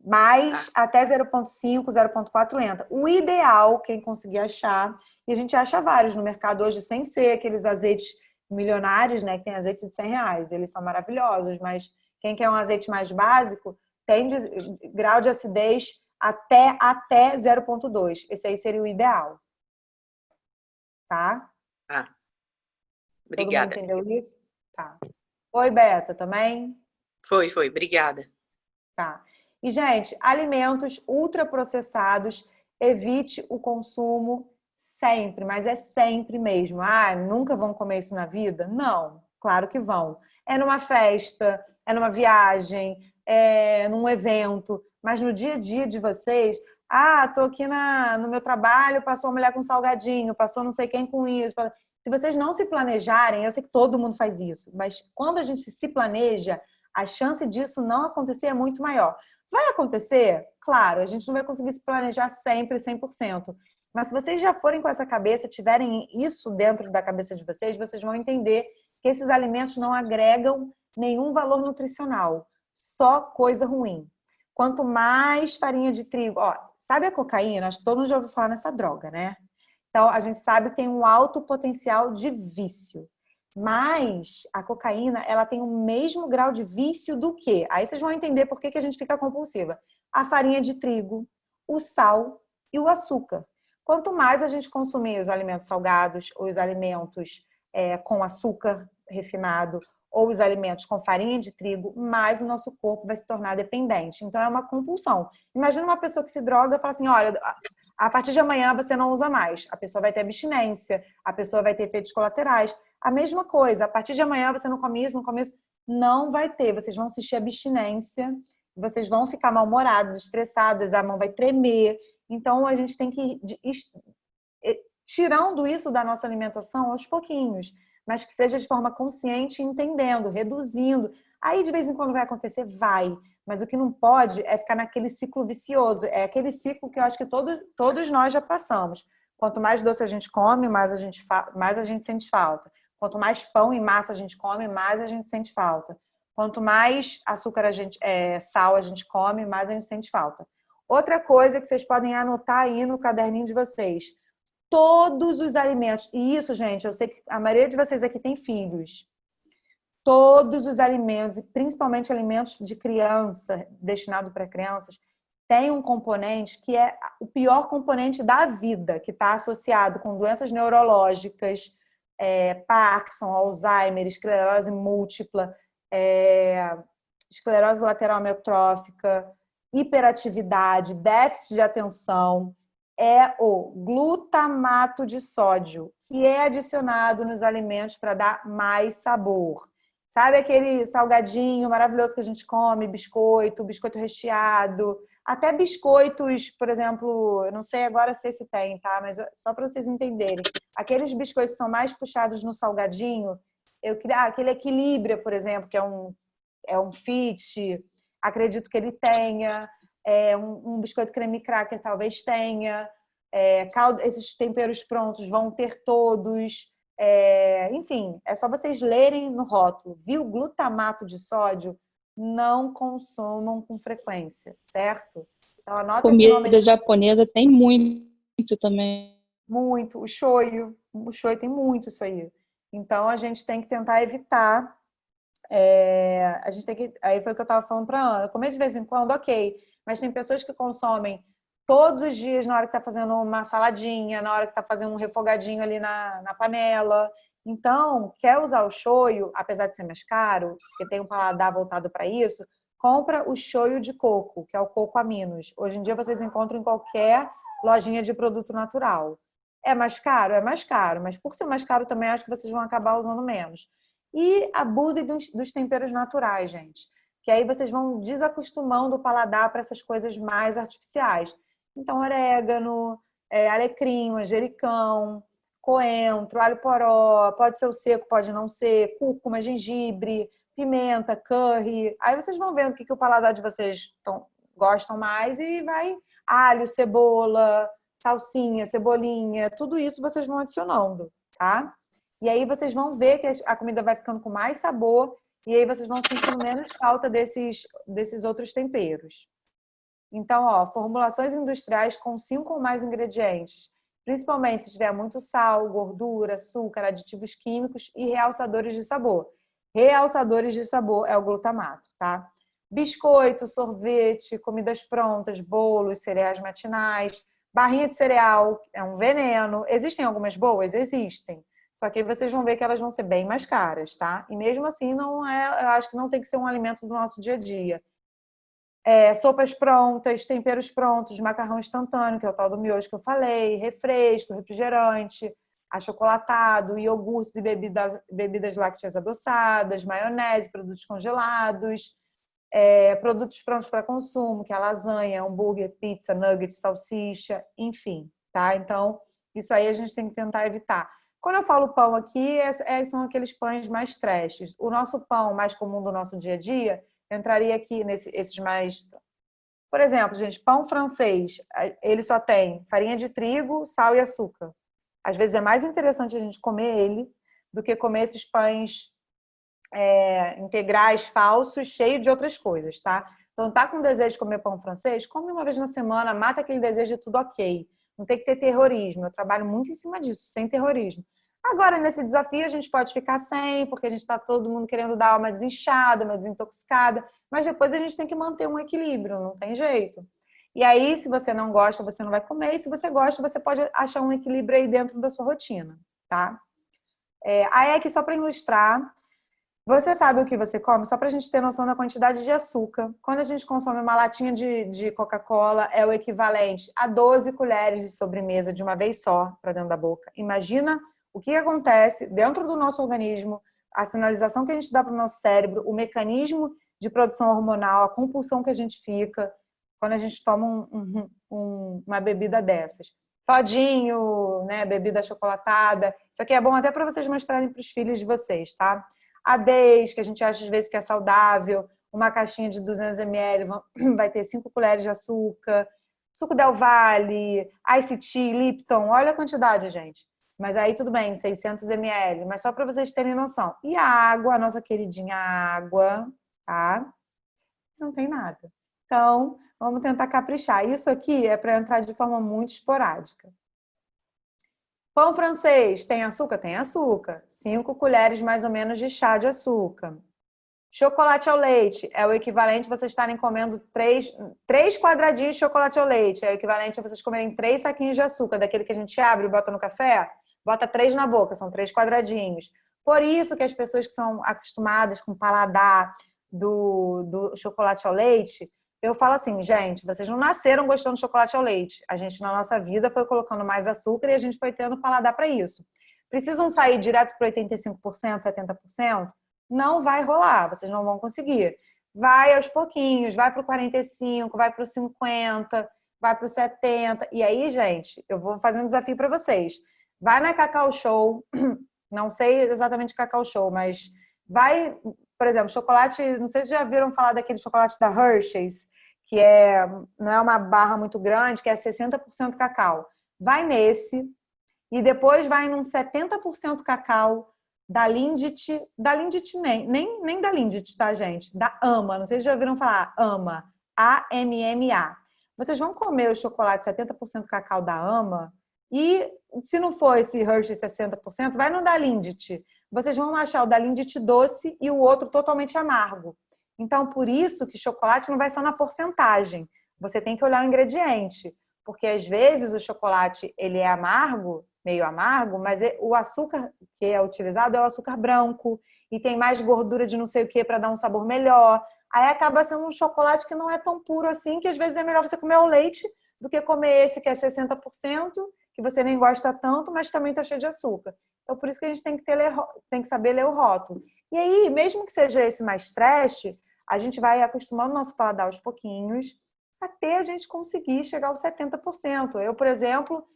Mas até 0,5, 0,4 entra. O ideal, quem conseguir achar, e a gente acha vários no mercado hoje, sem ser aqueles azeites milionários, né? Que tem azeite de R$100. Eles são maravilhosos, mas quem quer um azeite mais básico, tem grau de acidez até 0,2. Esse aí seria o ideal. Tá? Obrigada. Todo mundo entendeu isso? Tá. Oi, Beta, também? Foi. Obrigada. Tá. E, gente, alimentos ultraprocessados, evite o consumo sempre, mas é sempre mesmo. Ah, nunca vão comer isso na vida? Não, claro que vão. É numa festa, é numa viagem, é num evento, mas no dia a dia de vocês, tô aqui no meu trabalho, passou uma mulher com salgadinho, passou não sei quem com isso. Se vocês não se planejarem, eu sei que todo mundo faz isso, mas quando a gente se planeja, a chance disso não acontecer é muito maior. Vai acontecer? Claro, a gente não vai conseguir se planejar sempre, 100%. Mas se vocês já forem com essa cabeça, tiverem isso dentro da cabeça de vocês, vocês vão entender que esses alimentos não agregam nenhum valor nutricional, só coisa ruim. Quanto mais farinha de trigo... sabe a cocaína? Acho que todo mundo já ouviu falar nessa droga, né? Então, a gente sabe que tem um alto potencial de vício. Mas a cocaína, ela tem o mesmo grau de vício do que? Aí vocês vão entender por que a gente fica compulsiva. A farinha de trigo, o sal e o açúcar. Quanto mais a gente consumir os alimentos salgados, ou os alimentos com açúcar refinado, ou os alimentos com farinha de trigo, mais o nosso corpo vai se tornar dependente. Então, é uma compulsão. Imagina uma pessoa que se droga e fala assim, olha, a partir de amanhã você não usa mais. A pessoa vai ter abstinência, a pessoa vai ter efeitos colaterais. A mesma coisa, a partir de amanhã você não come isso, não vai ter. Vocês vão sentir abstinência, vocês vão ficar mal-humorados, estressados, a mão vai tremer. Então, a gente tem que ir tirando isso da nossa alimentação aos pouquinhos, mas que seja de forma consciente, entendendo, reduzindo. Aí, de vez em quando vai acontecer? Vai. Mas o que não pode é ficar naquele ciclo vicioso. É aquele ciclo que eu acho que todos nós já passamos. Quanto mais doce a gente come, mais a gente sente falta. Quanto mais pão e massa a gente come, mais a gente sente falta. Quanto mais açúcar sal a gente come, mais a gente sente falta. Outra coisa que vocês podem anotar aí no caderninho de vocês. Todos os alimentos. E isso, gente, eu sei que a maioria de vocês aqui tem filhos. Todos os alimentos, e principalmente alimentos de criança, destinado para crianças, tem um componente que é o pior componente da vida, que está associado com doenças neurológicas, Parkinson, Alzheimer, esclerose múltipla, esclerose lateral amiotrófica, hiperatividade, déficit de atenção, é o glutamato de sódio, que é adicionado nos alimentos para dar mais sabor. Sabe aquele salgadinho maravilhoso que a gente come, biscoito recheado, até biscoitos, por exemplo, eu não sei agora se tem, tá? Mas só para vocês entenderem. Aqueles biscoitos que são mais puxados no salgadinho, aquele Equilibra, por exemplo, que é um fit, acredito que ele tenha. Um biscoito creme cracker talvez tenha. Esses temperos prontos vão ter todos. Enfim, é só vocês lerem no rótulo. Viu? Glutamato de sódio, não consumam com frequência, certo? Então, anota esse nome. Comida japonesa tem muito também. Muito. O shoyu tem muito isso aí. Então, a gente tem que tentar evitar. A gente tem que... Aí foi o que eu estava falando para a Ana. Comer de vez em quando, ok. Mas tem pessoas que consomem todos os dias na hora que está fazendo uma saladinha, na hora que está fazendo um refogadinho ali na panela. Então, quer usar o shoyu, apesar de ser mais caro, porque tem um paladar voltado para isso, compra o shoyu de coco, que é o coco aminos. Hoje em dia vocês encontram em qualquer lojinha de produto natural. É mais caro? É mais caro, mas por ser mais caro também acho que vocês vão acabar usando menos. E abusem dos temperos naturais, gente. Que aí vocês vão desacostumando o paladar para essas coisas mais artificiais. Então, orégano, alecrim, manjericão, coentro, alho poró, pode ser o seco, pode não ser, cúrcuma, gengibre, pimenta, curry. Aí vocês vão vendo o que o paladar de vocês gostam mais e vai alho, cebola, salsinha, cebolinha, tudo isso vocês vão adicionando, tá? E aí vocês vão ver que a comida vai ficando com mais sabor e aí vocês vão sentindo menos falta desses outros temperos. Então, ó, formulações industriais com 5 ou mais ingredientes, principalmente se tiver muito sal, gordura, açúcar, aditivos químicos e realçadores de sabor. Realçadores de sabor é o glutamato, tá? Biscoito, sorvete, comidas prontas, bolos, cereais matinais, barrinha de cereal é um veneno. Existem algumas boas? Existem. Só que aí vocês vão ver que elas vão ser bem mais caras, tá? E mesmo assim, eu acho que não tem que ser um alimento do nosso dia a dia. Sopas prontas, temperos prontos, macarrão instantâneo, que é o tal do miojo que eu falei, refresco, refrigerante, achocolatado, iogurtes e bebidas lácteas adoçadas, maionese, produtos congelados, produtos prontos para consumo, que é a lasanha, hambúrguer, pizza, nugget, salsicha, enfim, tá? Então, isso aí a gente tem que tentar evitar. Quando eu falo pão aqui, são aqueles pães mais trashes. O nosso pão mais comum do nosso dia a dia entraria aqui nesses mais... Por exemplo, gente, pão francês, ele só tem farinha de trigo, sal e açúcar. Às vezes é mais interessante a gente comer ele do que comer esses pães integrais, falsos, cheios de outras coisas, tá? Então, tá com desejo de comer pão francês? Come uma vez na semana, mata aquele desejo de tudo ok. Não tem que ter terrorismo. Eu trabalho muito em cima disso, sem terrorismo. Agora, nesse desafio, a gente pode ficar sem, porque a gente está todo mundo querendo dar uma desinchada, uma desintoxicada, mas depois a gente tem que manter um equilíbrio, não tem jeito. E aí, se você não gosta, você não vai comer, e se você gosta, você pode achar um equilíbrio aí dentro da sua rotina, tá? Aí aqui, só para ilustrar, você sabe o que você come? Só para a gente ter noção da quantidade de açúcar. Quando a gente consome uma latinha de Coca-Cola, é o equivalente a 12 colheres de sobremesa de uma vez só para dentro da boca. Imagina o que acontece dentro do nosso organismo, a sinalização que a gente dá para o nosso cérebro, o mecanismo de produção hormonal, a compulsão que a gente fica quando a gente toma uma bebida dessas. Todinho, né? Bebida chocolatada. Isso aqui é bom até para vocês mostrarem para os filhos de vocês, tá? A Days, que a gente acha às vezes que é saudável, uma caixinha de 200 ml vai ter 5 colheres de açúcar. Suco Del Valle, Ice Tea, Lipton, olha a quantidade, gente. Mas aí tudo bem, 600 ml, mas só para vocês terem noção. E a água, a nossa queridinha água, tá? Não tem nada. Então, vamos tentar caprichar. Isso aqui é para entrar de forma muito esporádica. Pão francês, tem açúcar? Tem açúcar. 5 colheres mais ou menos de chá de açúcar. Chocolate ao leite é o equivalente a vocês estarem comendo 3 quadradinhos de chocolate ao leite. É o equivalente a vocês comerem 3 saquinhos de açúcar, daquele que a gente abre e bota no café. Bota 3 na boca, são 3 quadradinhos. Por isso que as pessoas que são acostumadas com o paladar do chocolate ao leite, eu falo assim, gente, vocês não nasceram gostando de chocolate ao leite. A gente, na nossa vida, foi colocando mais açúcar e a gente foi tendo paladar para isso. Precisam sair direto para 85%, 70%? Não vai rolar, vocês não vão conseguir. Vai aos pouquinhos, vai para o 45%, vai para o 50%, vai para o 70%. E aí, gente, eu vou fazer um desafio para vocês. Vai na Cacau Show, não sei exatamente Cacau Show, mas vai, por exemplo, chocolate, não sei se já viram falar daquele chocolate da Hershey's, que não é uma barra muito grande, que é 60% cacau. Vai nesse e depois vai num 70% cacau da Lindt nem da Lindt, tá, gente? Da Ama, não sei se já ouviram falar, Ama, AMMA. Vocês vão comer o chocolate 70% cacau da Ama e se não for esse Hershey 60%, vai no da Lindt. Vocês vão achar o da Lindt doce e o outro totalmente amargo. Então, por isso que chocolate não vai só na porcentagem. Você tem que olhar o ingrediente. Porque, às vezes, o chocolate ele é amargo, meio amargo, mas o açúcar que é utilizado é o açúcar branco e tem mais gordura de não sei o que para dar um sabor melhor. Aí acaba sendo um chocolate que não é tão puro assim, que às vezes é melhor você comer o leite do que comer esse que é 60%, que você nem gosta tanto, mas também está cheio de açúcar. Então, por isso que a gente tem que saber ler o rótulo. E aí, mesmo que seja esse mais trash, a gente vai acostumando o nosso paladar aos pouquinhos até a gente conseguir chegar aos 70%. Eu, por exemplo,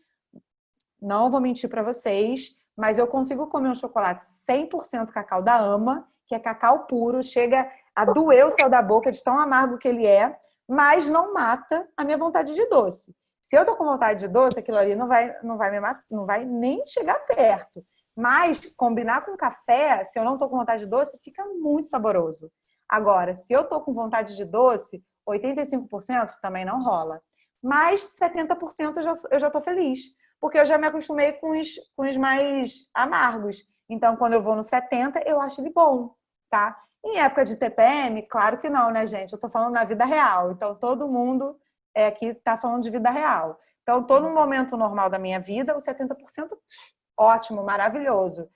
Não vou mentir para vocês, mas eu consigo comer um chocolate 100% cacau da Ama, que é cacau puro, chega a doer o céu da boca de tão amargo que ele é, mas não mata a minha vontade de doce. Se eu tô com vontade de doce, aquilo ali não vai me matar, não vai nem chegar perto. Mas combinar com café, se eu não tô com vontade de doce, fica muito saboroso. Agora, se eu tô com vontade de doce, 85% também não rola. Mas 70% eu já tô feliz. Porque eu já me acostumei com os mais amargos. Então, quando eu vou no 70, eu acho ele bom, tá? Em época de TPM, claro que não, né, gente? Eu tô falando na vida real. Então, todo mundo aqui tá falando de vida real. Então, tô num momento normal da minha vida, o 70%, ótimo, maravilhoso.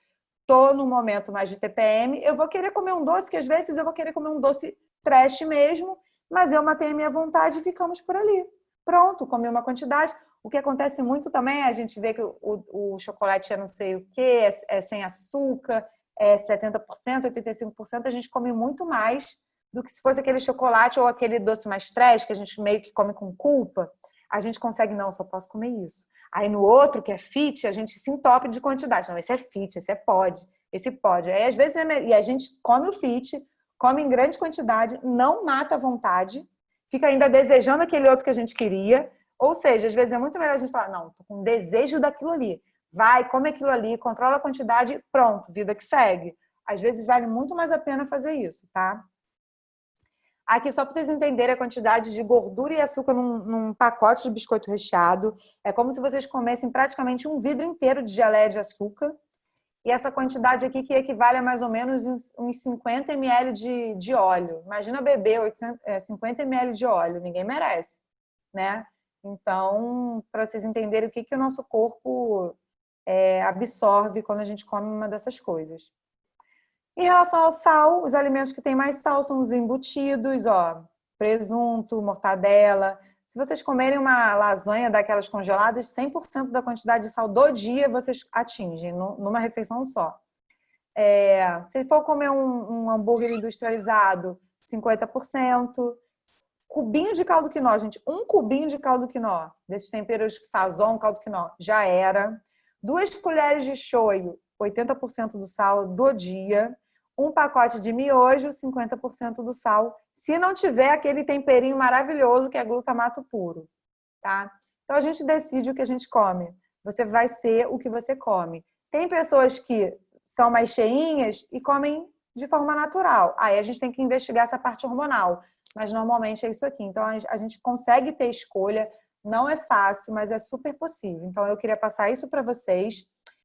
Tô num momento mais de TPM, eu vou querer comer um doce, que às vezes eu vou querer comer um doce trash mesmo, mas eu matei a minha vontade e ficamos por ali. Pronto, comi uma quantidade. O que acontece muito também é a gente vê que o chocolate é não sei o quê, é sem açúcar, é 70%, 85%, a gente come muito mais do que se fosse aquele chocolate ou aquele doce mais trash, que a gente meio que come com culpa. A gente consegue, não, só posso comer isso. Aí no outro, que é fit, a gente se entope de quantidade. Não, esse é fit, esse é pode, esse pode. Aí às vezes e a gente come o fit, come em grande quantidade, não mata a vontade, fica ainda desejando aquele outro que a gente queria. Ou seja, às vezes é muito melhor a gente falar, não, tô com desejo daquilo ali. Vai, come aquilo ali, controla a quantidade, pronto, vida que segue. Às vezes vale muito mais a pena fazer isso, tá? Aqui, só para vocês entenderem a quantidade de gordura e açúcar num pacote de biscoito recheado. É como se vocês comessem praticamente um vidro inteiro de geleia de açúcar. E essa quantidade aqui que equivale a mais ou menos uns 50 ml de óleo. Imagina beber 50 ml de óleo, ninguém merece, né? Então, para vocês entenderem o que o nosso corpo absorve quando a gente come uma dessas coisas. Em relação ao sal, os alimentos que têm mais sal são os embutidos, ó, presunto, mortadela. Se vocês comerem uma lasanha daquelas congeladas, 100% da quantidade de sal do dia vocês atingem numa refeição só. Se for comer um hambúrguer industrializado, 50%. Cubinho de caldo quinó, gente. Um cubinho de caldo quinó, desses temperos sazon, caldo quinó, já era. 2 colheres de shoyu, 80% do sal do dia. Um pacote de miojo, 50% do sal. Se não tiver aquele temperinho maravilhoso que é glutamato puro, tá? Então a gente decide o que a gente come. Você vai ser o que você come. Tem pessoas que são mais cheinhas e comem de forma natural. Aí a gente tem que investigar essa parte hormonal. Mas normalmente é isso aqui. Então a gente consegue ter escolha. Não é fácil, mas é super possível. Então eu queria passar isso para vocês.